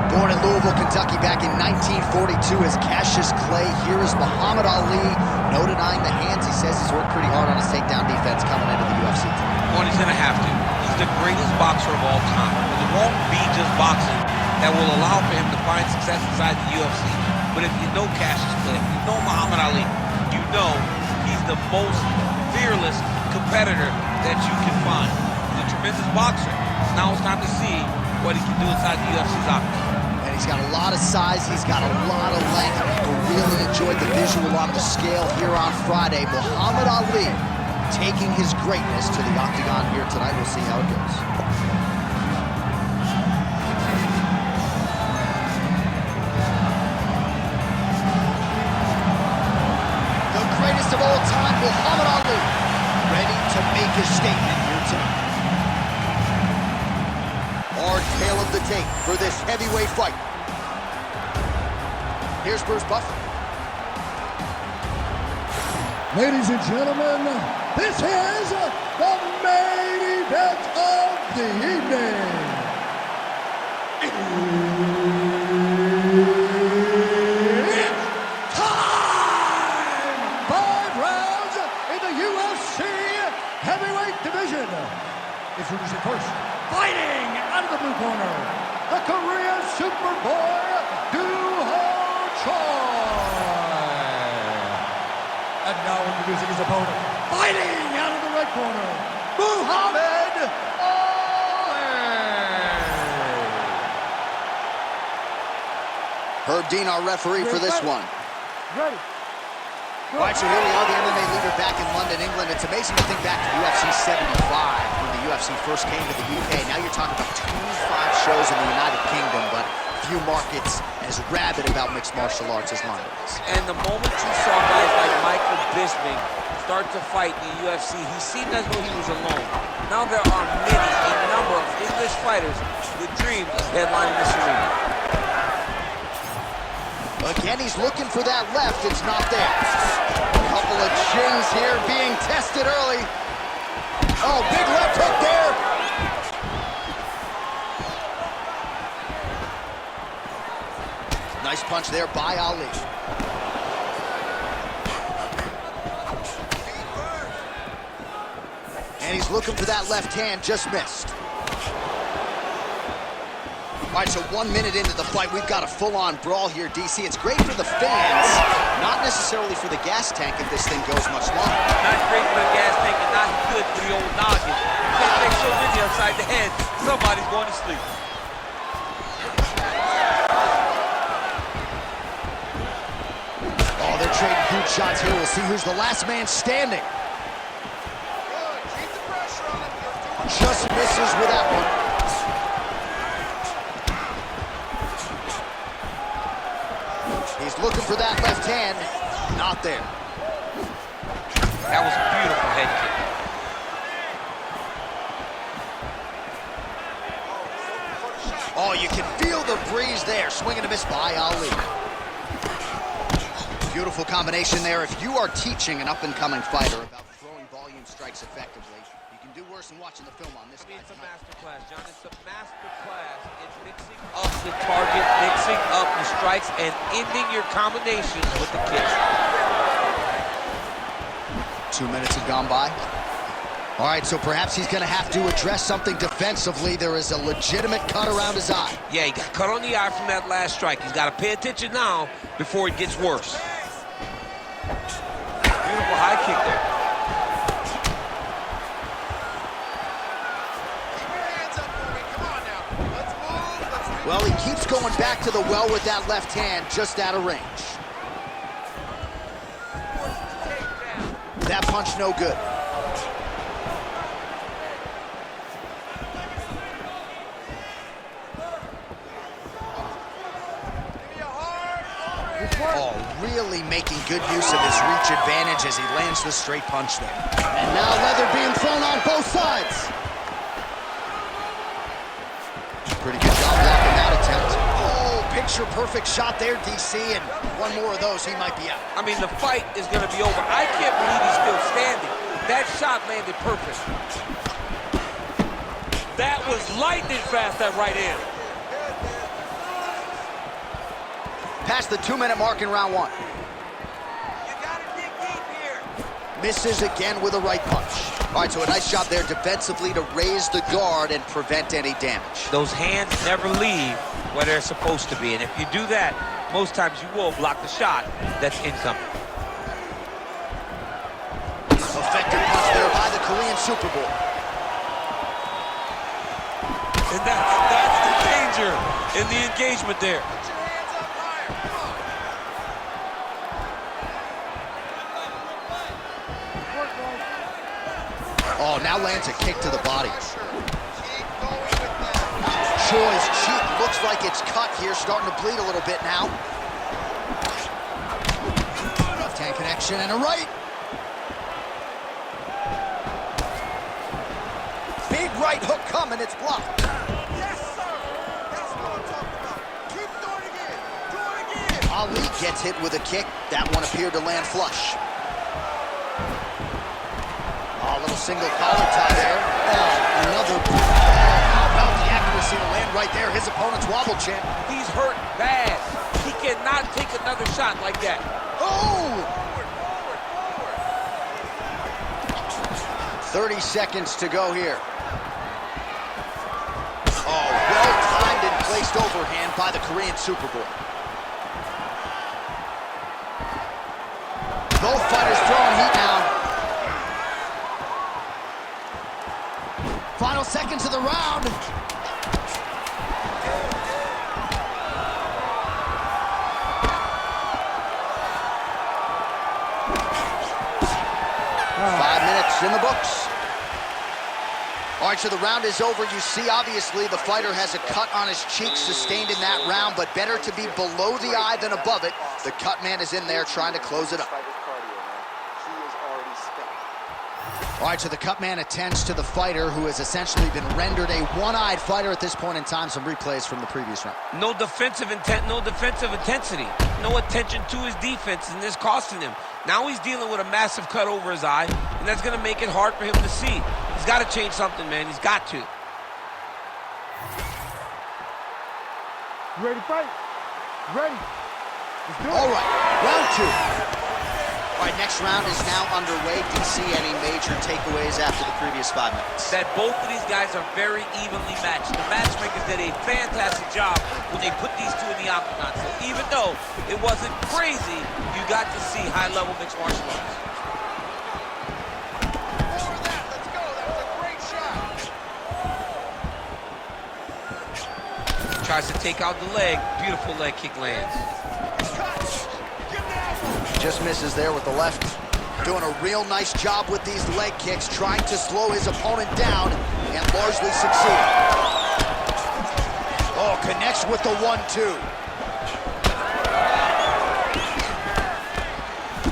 Born in Louisville, Kentucky back in 1942 as Cassius Clay. Here is Muhammad Ali. No denying the hands. He says he's worked pretty hard on his takedown defense coming into the UFC. Well, he's going to have to. He's the greatest boxer of all time. It won't be just boxing that will allow for him to find success inside the UFC. But if you know Cassius Clay, if you know Muhammad Ali, you know he's the most fearless competitor that you can find. He's a tremendous boxer. Now it's time to see what he can do inside the UFC's octagon. And he's got a lot of size, he's got a lot of length. People really enjoyed the visual on the scale here on Friday. Muhammad Ali taking his greatness to the octagon here tonight. We'll see how it goes. The greatest of all time, Muhammad Ali, ready to make his statement here tonight. Our tale of the tape for this heavyweight fight. Here's Bruce Buffer. Ladies and gentlemen, this is the main event of the evening. It's time! 5 rounds in the UFC heavyweight division. Introducing first, fighting out of the blue corner, the Korean Superboy, and now introducing his opponent, fighting out of the red corner, Muhammad Ali. Herb Dean, our referee for this one. Ready. All right, so here we are, the MMA leader back in London, England. It's amazing to think back to UFC 75 when the UFC first came to the UK. Now you're talking about 25 shows in the United Kingdom, but few markets as rabid about mixed martial arts as London is. And the moment you saw guys like Michael Bisping start to fight in the UFC, he seemed as though he was alone. Now there are a number of English fighters with dreams of headlining this arena. Again, he's looking for that left. It's not there. A couple of chins here being tested early. Oh, big left hook there. Nice punch there by Ali. And he's looking for that left hand, just missed. All right, so 1 minute into the fight, we've got a full-on brawl here, DC. It's great for the fans, not necessarily for the gas tank if this thing goes much longer. Not great for the gas tank and not good for the old noggin. You can't take so many upside the head, somebody's going to sleep. Oh, they're trading huge shots here. We'll see who's the last man standing. Keep the pressure on him. Just misses with that one. He's looking for that left hand. Not there. That was a beautiful head kick. Oh, you can feel the breeze there. Swing and a miss by Ali. Beautiful combination there. If you are teaching an up-and-coming fighter about throwing volume strikes effectively, you can do worse than watching the film on this guy. It's a masterclass, John. It's a masterclass in mixing up the target, mixing up the strikes, and ending your combinations with the kicks. 2 minutes have gone by. All right, so perhaps he's going to have to address something defensively. There is a legitimate cut around his eye. Yeah, he got cut on the eye from that last strike. He's got to pay attention now before it gets worse. Beautiful high kick there. Well, he keeps going back to the well with that left hand, just out of range. That punch no good. Oh, really making good use of his reach advantage as he lands the straight punch there. And now leather being thrown on both sides. Pretty good job blocking that attempt. Oh, picture-perfect shot there, DC, and one more of those, he might be out. I mean, the fight is going to be over. I can't believe he's still standing. That shot landed perfect. That was lightning fast, that right hand. past the 2-minute mark in round one. You gotta dig deep here. Misses again with a right punch. All right, so a nice job there defensively to raise the guard and prevent any damage. Those hands never leave where they're supposed to be, and if you do that, most times you will block the shot that's incoming. Effective punch there by the Korean Super Bowl. And that's the danger in the engagement there. Put your hands up higher. Come on. Oh, now lands a kick to the body. Pressure. Keep going with that. Choi's cheek looks like it's cut here, starting to bleed a little bit now. Left hand connection and a right. Big right hook coming, it's blocked. Yes, sir. That's what I'm talking about. Keep doing it again. Do it again. Ali gets hit with a kick. That one appeared to land flush. Oh, a little single collar tie there. Oh, another. How about the accuracy to land right there? His opponent's wobble champ. He's hurt bad. He cannot take another shot like that. Oh! Forward, 30 seconds to go here. Oh, well-timed and placed overhand by the Korean Super Bowl. Both fighters throwing heat now. Final seconds of the round. Five minutes in the books. All right, so the round is over. You see, obviously, the fighter has a cut on his cheek sustained in that round, but better to be below the eye than above it. The cut man is in there trying to close it up. All right, so the cut man attends to the fighter who has essentially been rendered a one-eyed fighter at this point in time. Some replays from the previous round. No defensive intent, no defensive intensity, no attention to his defense, and this costing him. Now he's dealing with a massive cut over his eye, and that's going to make it hard for him to see. He's got to change something, man. He's got to. You ready to fight? Ready. Let's do it. All right, round two. All right, next round is now underway. Do you see any major takeaways after the previous 5 minutes? That both of these guys are very evenly matched. The matchmakers did a fantastic job when they put these two in the octagon. So even though it wasn't crazy, you got to see high-level mixed martial arts. Over that. Let's go. That was a great shot. Tries to take out the leg. Beautiful leg kick lands. Just misses there with the left. Doing a real nice job with these leg kicks, trying to slow his opponent down and largely succeeding. Oh, connects with the 1-2.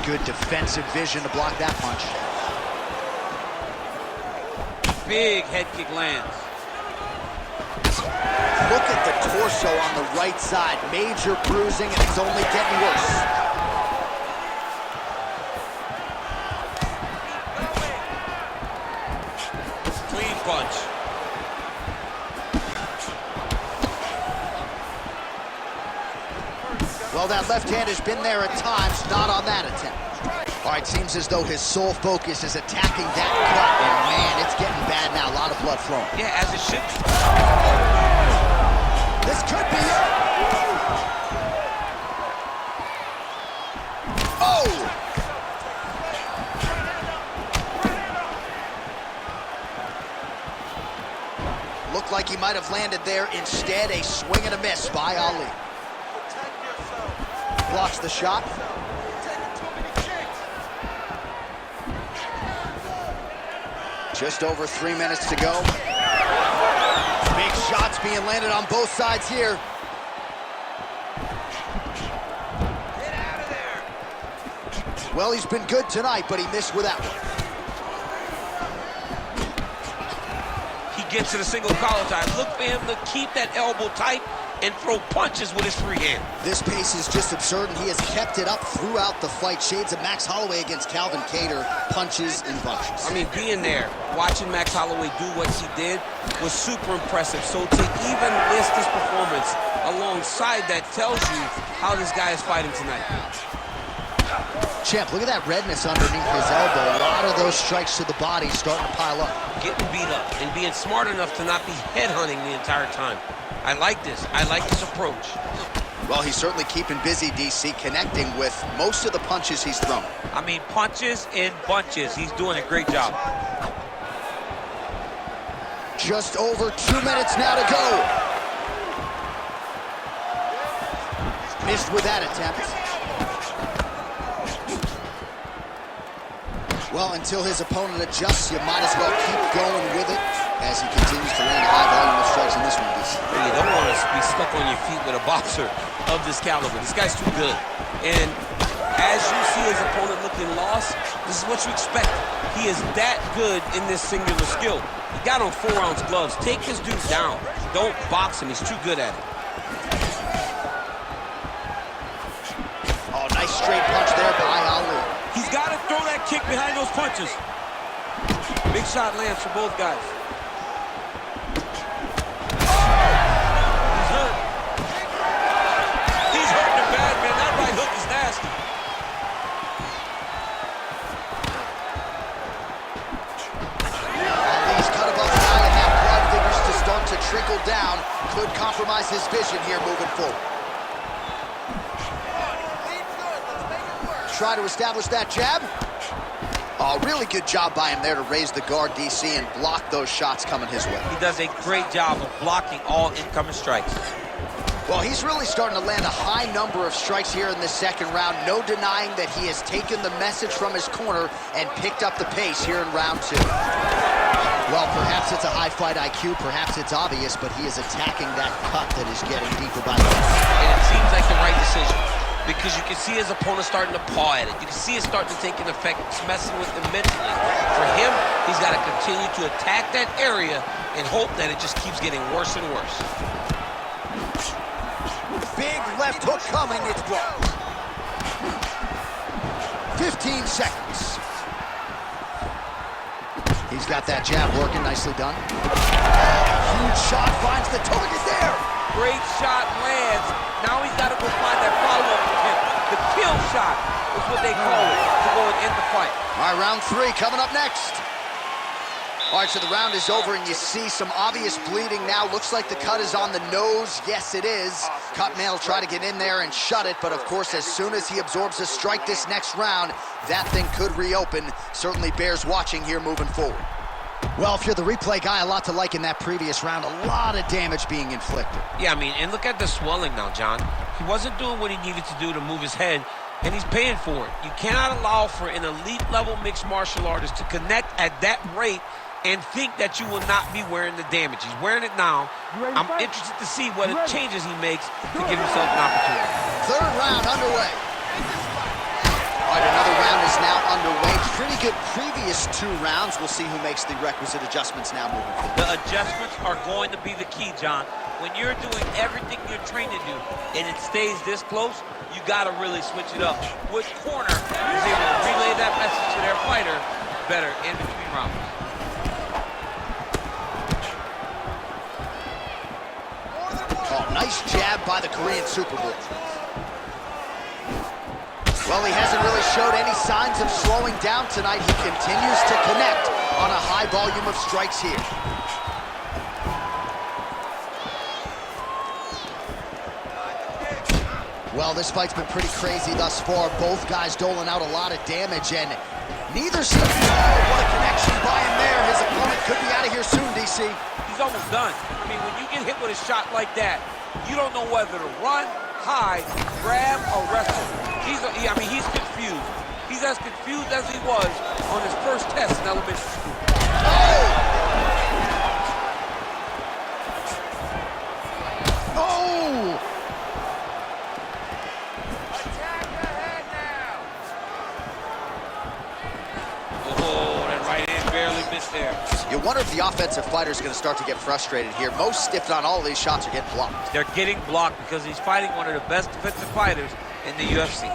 Good defensive vision to block that punch. Big head kick lands. Look at the torso on the right side. Major bruising, and it's only getting worse. Clean punch. Well, that left hand has been there at times, not on that attempt. All right, seems as though his sole focus is attacking that cut, and man, it's getting bad now. A lot of blood flowing. Yeah, as it should be. This could be it. Oh! Looked like he might have landed there. Instead, a swing and a miss by Ali. Blocks the shot. Just over 3 minutes to go. Big shots being landed on both sides here. Get out of there. Well, he's been good tonight, but he missed with that one. He gets to the single collar tie. Look for him to keep that elbow tight and throw punches with his free hand. This pace is just absurd, and he has kept it up throughout the fight. Shades of Max Holloway against Calvin Kattar, punches and bunches. I mean, being there, watching Max Holloway do what he did was super impressive. So to even list this performance alone alongside that tells you how this guy is fighting tonight. Champ, look at that redness underneath his elbow. A lot of those strikes to the body starting to pile up. Getting beat up and being smart enough to not be headhunting the entire time. I like this. I like this approach. Well, he's certainly keeping busy, DC, connecting with most of the punches he's thrown. I mean, punches in bunches. He's doing a great job. Just over 2 minutes now to go. Missed with that attempt. Well, until his opponent adjusts, you might as well keep going with it as he continues to land a high volume of strikes in this one, DC. You don't want to be stuck on your feet with a boxer of this caliber. This guy's too good. And as you see his opponent looking lost, this is what you expect. He is that good in this singular skill. He got on 4-ounce gloves. Take his dude down. Don't box him. He's too good at it. Oh, nice straight punch there by Ali. He's got to throw that kick behind those punches. Big shot lands for both guys. He's hurt. He's hurting him bad, man. That right hook is nasty. Ali's cut above the eye, and that blood figures to start to trickle down. Could compromise his vision here moving forward. Try to establish that jab. Oh, really good job by him there to raise the guard, DC, and block those shots coming his way. He does a great job of blocking all incoming strikes. Well, he's really starting to land a high number of strikes here in this second round. No denying that he has taken the message from his corner and picked up the pace here in round 2. Well, perhaps it's a high fight IQ, perhaps it's obvious, but he is attacking that cut that is getting deeper by the way. And it seems like the right decision, because you can see his opponent starting to paw at it. You can see it starting to take an effect. It's messing with him mentally. For him, he's got to continue to attack that area and hope that it just keeps getting worse and worse. Big left hook coming, it's blocked. 15 seconds. He's got that jab working, nicely done. Huge shot, finds the target there. Great shot lands. Now he's got to go find that follow-up attempt. The kill shot is what they call it to go and end the fight. All right, round 3 coming up next. All right, so the round is over, and you see some obvious bleeding now. Looks like the cut is on the nose. Yes, it is. Cutman will try to get in there and shut it, but of course, as soon as he absorbs a strike this next round, that thing could reopen. Certainly bears watching here moving forward. Well, if you're the replay guy, a lot to like in that previous round. A lot of damage being inflicted. Yeah, I mean, and look at the swelling now, John. He wasn't doing what he needed to do to move his head, and he's paying for it. You cannot allow for an elite-level mixed martial artist to connect at that rate and think that you will not be wearing the damage. He's wearing it now. I'm interested to see what changes he makes to give himself an opportunity. Third round underway. All right, another round is now underway. Pretty good previous 2 rounds. We'll see who makes the requisite adjustments now moving forward. The adjustments are going to be the key, John. When you're doing everything you're trained to do and it stays this close, you got to really switch it up. Which corner is able to relay that message to their fighter better in between rounds? Oh, nice jab by the Korean Superboy. Well, he hasn't really showed any signs of slowing down tonight. He continues to connect on a high volume of strikes here. Well, this fight's been pretty crazy thus far. Both guys doling out a lot of damage, and neither seems... Oh, what a connection by him there. His opponent could be out of here soon, DC. He's almost done. I mean, when you get hit with a shot like that, you don't know whether to run, hide, grab, or wrestle. He's confused. He's as confused as he was on his first test in elementary school. Oh! Attack the head now. Oh, that right hand barely missed there. You wonder if the offensive fighter is going to start to get frustrated here. Most, if not all, of these shots are getting blocked. They're getting blocked because he's fighting one of the best defensive fighters in the UFC.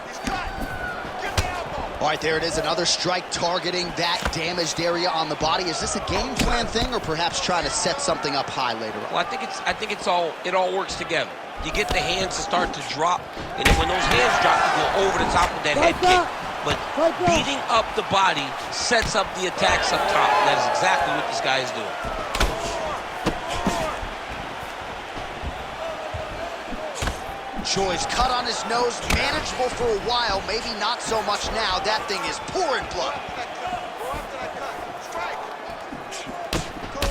He's cut. Get the elbow. All right, there it is, another strike targeting that damaged area on the body. Is this a game plan thing, or perhaps trying to set something up high later on? Well, I think it all works together. You get the hands to start to drop, and then when those hands drop, you go over the top with that head kick. But beating up the body sets up the attacks up top. And that is exactly what this guy is doing. Choi's cut on his nose, manageable for a while, maybe not so much now. That thing is pouring blood.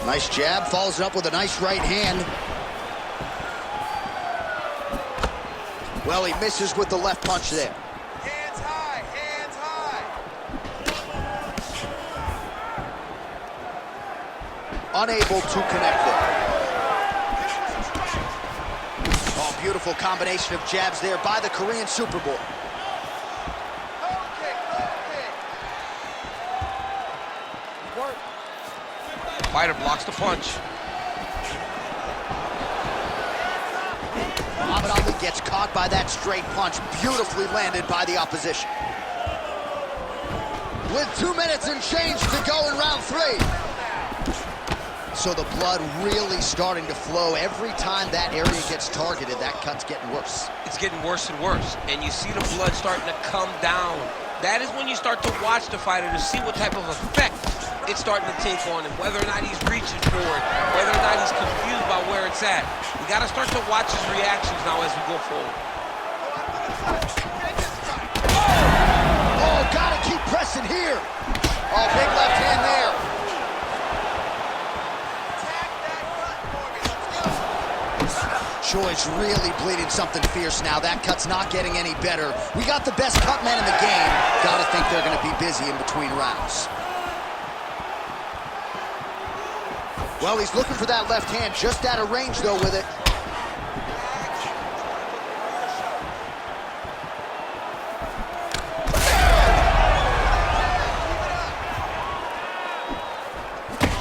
Nice jab, follows it up with a nice right hand. Well, he misses with the left punch there. Hands high, hands high. Unable to connect there. Oh, beautiful combination of jabs there by the Korean Superboy. Low kick, low kick. Fighter blocks the punch. Muhammad Ali gets caught by that straight punch, beautifully landed by the opposition. With 2 minutes and change to go in round 3. So the blood really starting to flow. Every time that area gets targeted, that cut's getting worse. It's getting worse and worse, and you see the blood starting to come down. That is when you start to watch the fighter to see what type of effect it's starting to take on him, whether or not he's reaching for it, whether or not he's confused by where it's at. We got to start to watch his reactions now as we go forward. Oh, gotta keep pressing here. Oh, big left hand there. Choi's really bleeding something fierce now. That cut's not getting any better. We got the best cut men in the game. Gotta think they're gonna be busy in between rounds. Well, he's looking for that left hand, just out of range though with it.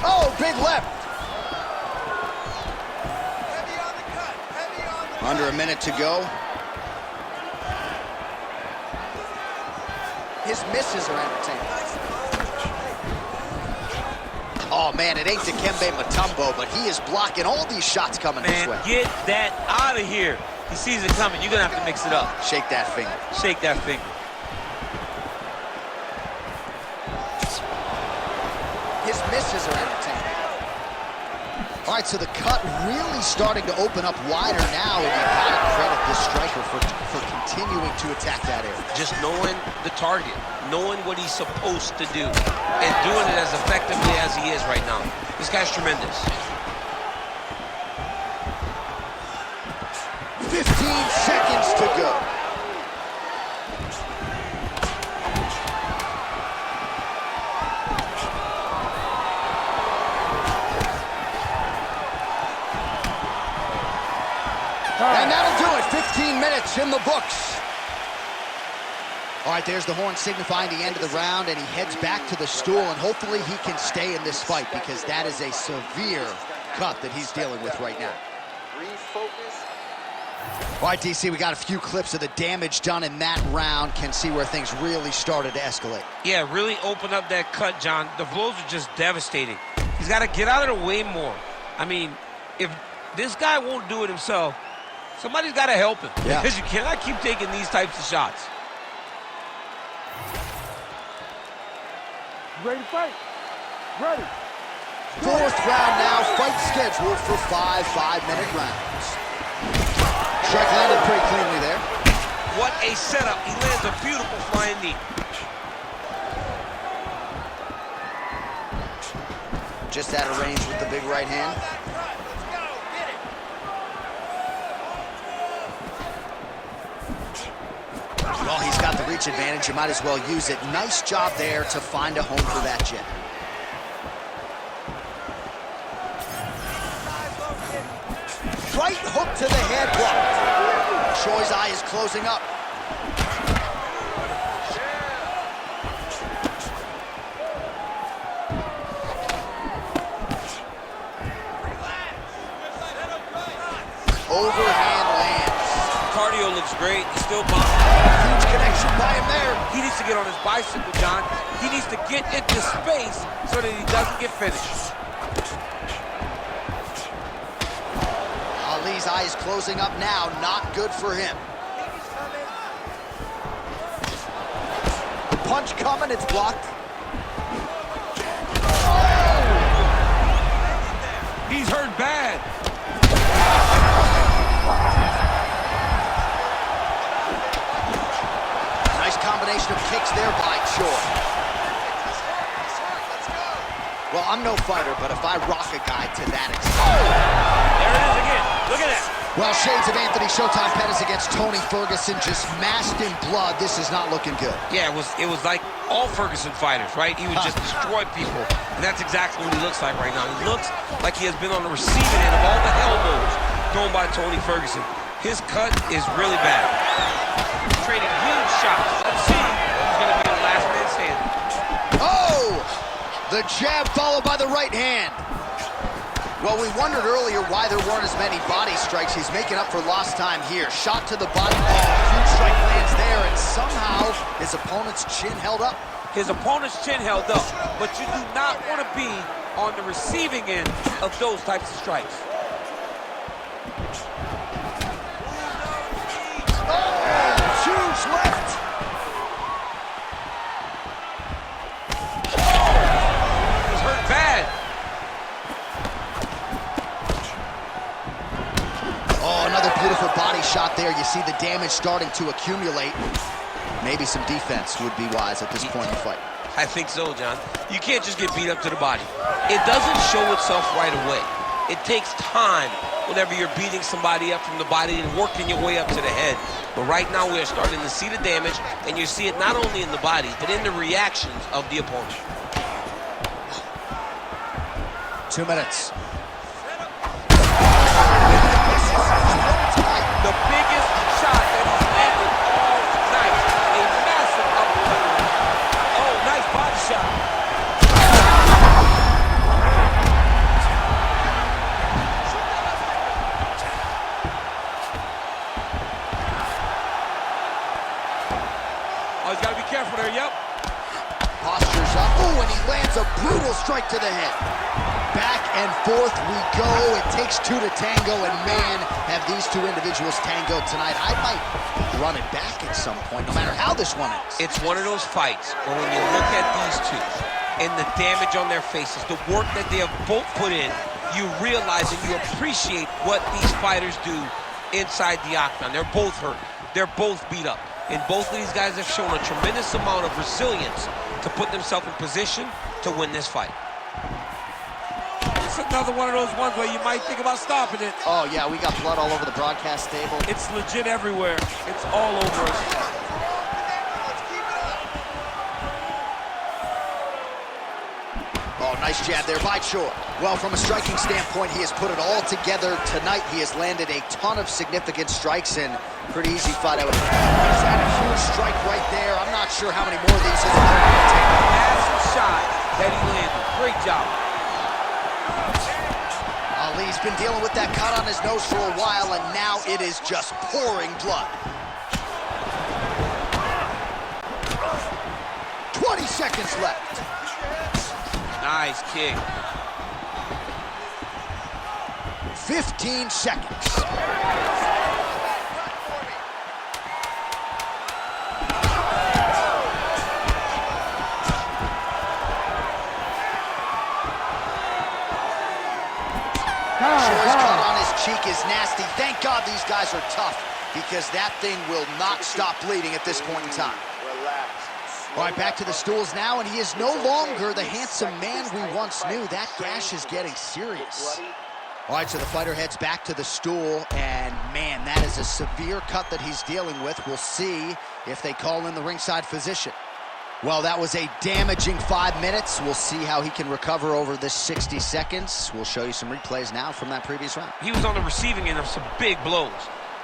Oh, big left. Under a minute to go. His misses are entertaining. Oh, man, it ain't Dikembe Mutombo, but he is blocking all these shots coming this way. Man, get that out of here. He sees it coming. You're going to have to mix it up. Shake that finger. Shake that finger. His misses are entertaining. All right, so the cut really starting to open up wider now, and you gotta credit this striker for continuing to attack that area. Just knowing the target, knowing what he's supposed to do, and doing it as effectively as he is right now. This guy's tremendous. 15 seconds to go. And that'll do it. 15 minutes in the books. All right, there's the horn signifying the end of the round, and he heads back to the stool, and hopefully he can stay in this fight because that is a severe cut that he's dealing with right now. All right, DC, we got a few clips of the damage done in that round. Can see where things really started to escalate. Yeah, really open up that cut, John. The blows are just devastating. He's got to get out of the way more. I mean, if this guy won't do it himself, somebody's got to help him. Yeah. Because you cannot keep taking these types of shots. Ready to fight. Ready. Fourth round now, fight scheduled for 5 5-minute rounds. Strike landed pretty cleanly there. What a setup. He lands a beautiful flying knee. Just out of range with the big right hand. Well, he's got the reach advantage. You might as well use it. Nice job there to find a home for that jab. Right hook to the head blocked. Choi's eye is closing up. Overhand lands. Cardio looks great. He's still boxing. Huge connection by him there. He needs to get on his bicycle, John. He needs to get into space so that he doesn't get finished. Ali's eyes closing up now. Not good for him. The punch coming. It's blocked. He's hurt bad. Nice combination of kicks there by Choi. Well, I'm no fighter, but if I rock a guy to that extent... There it is again. Look at that. Well, shades of Anthony Showtime Pettis against Tony Ferguson, just masked in blood. This is not looking good. Yeah, it was like all Ferguson fighters, right? He would just destroy people, and that's exactly what he looks like right now. He looks like he has been on the receiving end of all the elbows thrown by Tony Ferguson. His cut is really bad. He's trading huge shots. Let's see who's going to be the last man standing. Oh! The jab followed by the right hand. Well, we wondered earlier why there weren't as many body strikes. He's making up for lost time here. Shot to the body. Oh, huge strike lands there, and somehow his opponent's chin held up. His opponent's chin held up, but you do not want to be on the receiving end of those types of strikes. Oh, huge left. He's hurt bad. Oh, another beautiful body shot there. You see the damage starting to accumulate. Maybe some defense would be wise at this point in the fight. I think so, John. You can't just get beat up to the body. It doesn't show itself right away. It takes time whenever you're beating somebody up from the body and working your way up to the head. But right now we are starting to see the damage, and you see it not only in the body, but in the reactions of the opponent. 2 minutes. The biggest shot that he's landed all night. A massive uppercut. Oh, nice body shot. Oh, he's got to be careful there, yep. Postures up. Oh, and he lands a brutal strike to the head. Back and forth we go. It takes two to tango, and man, have these two individuals tangoed tonight. I might run it back at some point, no matter how this one ends. It's one of those fights where when you look at these two and the damage on their faces, the work that they have both put in, you realize and you appreciate what these fighters do inside the octagon. They're both hurt. They're both beat up. And both of these guys have shown a tremendous amount of resilience to put themselves in position to win this fight. It's another one of those ones where you might think about stopping it. Oh, yeah, we got blood all over the broadcast table. It's legit everywhere. It's all over us. Oh, nice jab there by Choi. Well, from a striking standpoint, he has put it all together tonight. He has landed a ton of significant strikes, and pretty easy fight, I would think. He's had a huge strike right there. I'm not sure how many more of these he's going to take. Massive shot that he landed. Great job. Ali's been dealing with that cut on his nose for a while, and now it is just pouring blood. 20 seconds left. Nice kick. 15 seconds. Choi's cut on his cheek is nasty. Thank God these guys are tough, because that thing will not stop bleeding at this point in time. All right, back to the stools now, and he is no longer the handsome man we once knew. That gash is getting serious. All right, so the fighter heads back to the stool, and man, that is a severe cut that he's dealing with. We'll see if they call in the ringside physician. Well, that was a damaging 5 minutes. We'll see how he can recover over this 60 seconds. We'll show you some replays now from that previous round. He was on the receiving end of some big blows,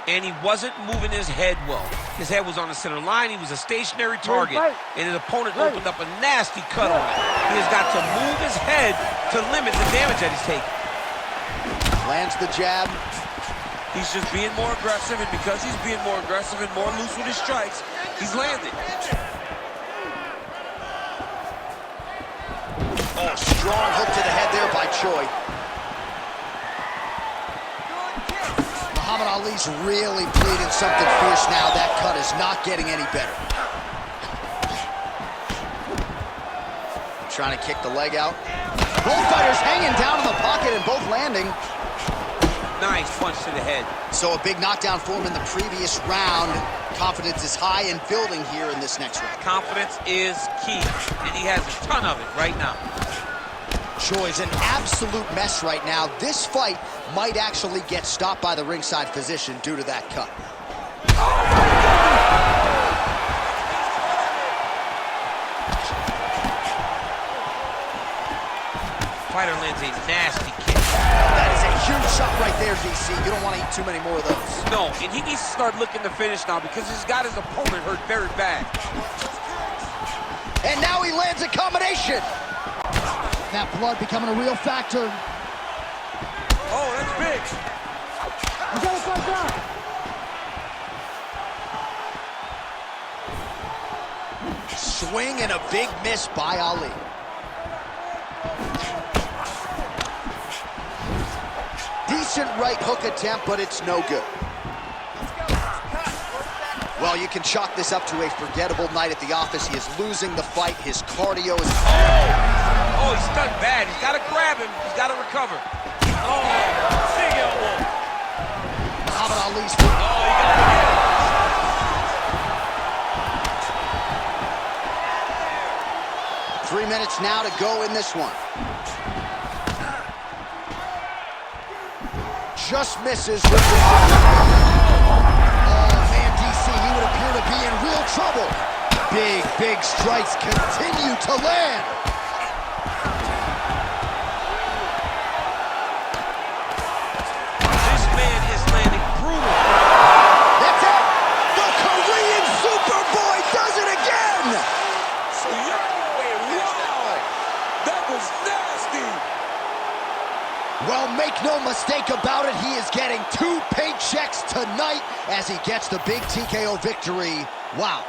and he wasn't moving his head well. His head was on the center line. He was a stationary target, and his opponent opened up a nasty cut on him. He has got to move his head to limit the damage that he's taking. Lands the jab. He's just being more aggressive, and because he's being more aggressive and more loose with his strikes, he's landing. Oh, strong hook to the head there by Choi. Muhammad Ali's really bleeding something fierce now. That cut is not getting any better. Trying to kick the leg out. Both fighters hanging down in the pocket and both landing. Nice punch to the head. So a big knockdown for him in the previous round. Confidence is high and building here in this next round. Confidence is key, and he has a ton of it right now. Choi's an absolute mess right now. This fight might actually get stopped by the ringside physician due to that cut. Fighter lands a nasty kick. That is a huge shot right there, DC. You don't want to eat too many more of those. No, and he needs to start looking to finish now because he's got his opponent hurt very bad. And now he lands a combination. That blood becoming a real factor. Oh, that's big. Swing and a big miss by Ali. Decent right hook attempt, but it's no good. Well, you can chalk this up to a forgettable night at the office. He is losing the fight. His cardio is... Oh, he's done bad. He's got to grab him. He's got to recover. Oh, big elbow. Muhammad Ali's... Oh, he got it. 3 minutes now to go in this one. Just misses with the... Oh, man, DC, he would appear to be in real trouble. Big strikes continue to land. This man is landing brutal. That's it. The Korean Superboy does it again. Wow, that was nasty. Well, make no mistake about it, he is getting 2 paychecks tonight as he gets the big TKO victory. Wow.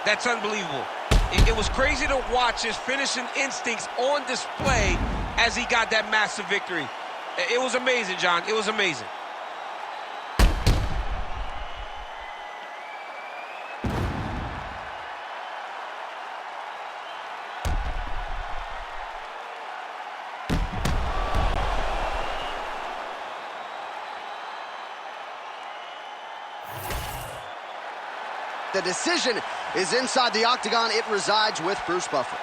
That's unbelievable. It was crazy to watch his finishing instincts on display as he got that massive victory. It was amazing, John. It was amazing. The decision is inside the octagon. It resides with Bruce Buffer.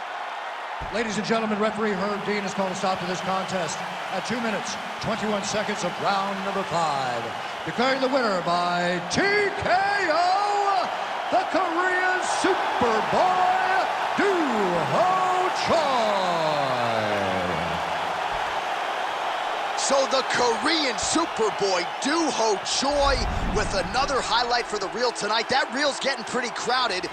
Ladies and gentlemen, referee Herb Dean has called a stop to this contest at 2 minutes, 21 seconds of round number 5. Declaring the winner by TKO, the Korean Superboy, Doo-Ho Choi. So the Korean Superboy, Doo-Ho Choi, with another highlight for the reel tonight. That reel's getting pretty crowded.